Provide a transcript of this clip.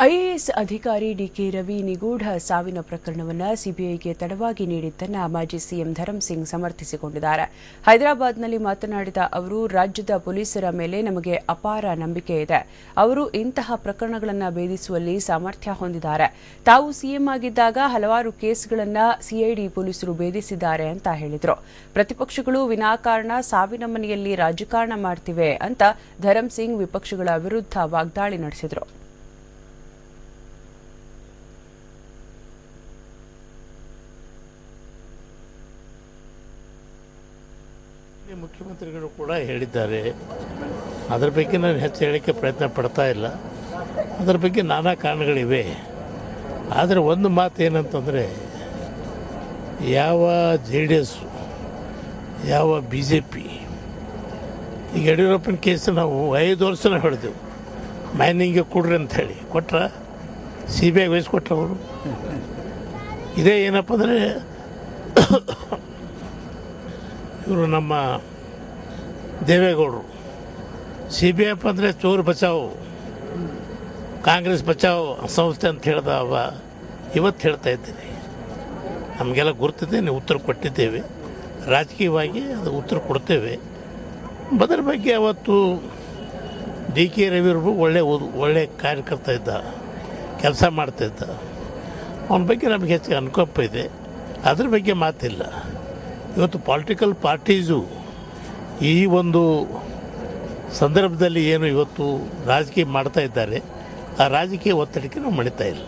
IAS ಅಧಿಕಾರಿ DK Ravi ನಿಗೂಢ ಸಾವಿನ ಪ್ರಕರಣವನ್ನು ಸಿಬಿಐಗೆ ತಡವಾಗಿ ನೀಡಿದ್ದನ್ನು ಮಾಜಿ ಸಿಎಂ ಧರಂ ಸಿಂಗ್ ಸಮರ್ಥಿಸಿಕೊಂಡಿದ್ದಾರೆ. ಹೈದರಾಬಾದ್ನಲ್ಲಿ ಮಾತನಾಡಿದ ಅವರು, ರಾಜ್ಯದ ಪೊಲೀಸರ ಮೇಲೆ ನಮಗೆ ಅಪಾರ ನಂಬಿಕೆ ಇದೆ. ಅವರು ಇಂತಹ ಪ್ರಕರಣಗಳನ್ನು ಭೇದಿಸುವಲ್ಲಿ ಸಾಮರ್ಥ್ಯ ಹೊಂದಿದ್ದಾರೆ. ತಾವು ಸಿಎಂ ಆಗಿದ್ದಾಗ ಹಲವಾರು ಕೇಸ್ಗಳನ್ನು ಸಿಐಡಿ ಪೊಲೀಸರು ಭೇದಿಸಿದ್ದಾರೆ ಅಂತ ಹೇಳಿದರು. ಪ್ರತಿಪಕ್ಷಗಳು ವಿನಾಕಾರಣ ಸಾವಿನ ಮನೆಯಲ್ಲಿ ರಾಜಕಾರಣ ಮಾಡ್ತಿವೆ ಅಂತ ಧರಂ ಸಿಂಗ್ ವಿಪಕ್ಷಗಳ ವಿರುದ್ಧ ವಾಗ್ದಾಳಿ ನಡೆಸಿದರು. ಮುಖ್ಯಮಂತ್ರಿಗಳು ಕೂಡ ಹೇಳಿದ್ದಾರೆ. ಅದರ ಬಗ್ಗೆ ನಾನು ಹೆಚ್ಚು ಹೇಳೋಕ್ಕೆ ಪ್ರಯತ್ನ ಪಡ್ತಾ ಇಲ್ಲ. ಅದರ ಬಗ್ಗೆ ನಾನಾ ಕಾರಣಗಳಿವೆ. ಆದರೆ ಒಂದು ಮಾತು ಏನಂತಂದರೆ, ಯಾವ JDS ಯಾವ BJP ಈಗ ಯಡಿಯೂರಪ್ಪನ ಕೇಸ್ ನಾವು 5 ವರ್ಷನ ಹೇಳಿದೆವು, ಮೈನಿಂಗ್ಗೆ ಕೊಡ್ರಿ ಅಂತ ಹೇಳಿ ಕೊಟ್ರ, CBI ವಹಿಸ್ಕೊಟ್ರ ಅವರು. ಇದೇ ಏನಪ್ಪ ಅಂದರೆ ಇವರು ನಮ್ಮ ದೇವೇಗೌಡರು CBI ಅಂದರೆ ಚೋರ್ ಬಚಾವ್, ಕಾಂಗ್ರೆಸ್ ಬಚಾವ್ ಸಂಸ್ಥೆ ಅಂತ ಹೇಳ್ದ ಇವತ್ತು ಹೇಳ್ತಾ ಇದ್ದೀನಿ. ನಮಗೆಲ್ಲ ಗುರ್ತಿದೆ, ನೀವು ಉತ್ತರ ಕೊಟ್ಟಿದ್ದೇವೆ, ರಾಜಕೀಯವಾಗಿ ಅದು ಉತ್ತರ ಕೊಡ್ತೇವೆ. ಅದರ ಬಗ್ಗೆ ಅವತ್ತು DK ರವಿಯವರು ಒಳ್ಳೆ ಕಾರ್ಯಕರ್ತ ಇದ್ದ, ಕೆಲಸ ಮಾಡ್ತಾಯಿದ್ದ. ಅವನ ಬಗ್ಗೆ ನಮಗೆ ಹೆಚ್ಚು ಅನುಕಂಪ ಇದೆ. ಅದ್ರ ಬಗ್ಗೆ ಮಾತಿಲ್ಲ. ಇವತ್ತು ಪೊಲಿಟಿಕಲ್ ಪಾರ್ಟೀಸು ಈ ಒಂದು ಸಂದರ್ಭದಲ್ಲಿ ಏನು ಇವತ್ತು ರಾಜಕೀಯ ಮಾಡ್ತಾ ಇದ್ದಾರೆ, ಆ ರಾಜಕೀಯ ಒತ್ತಡಕ್ಕೆ ನಾವು ಮಣಿತಾ ಇಲ್ಲ.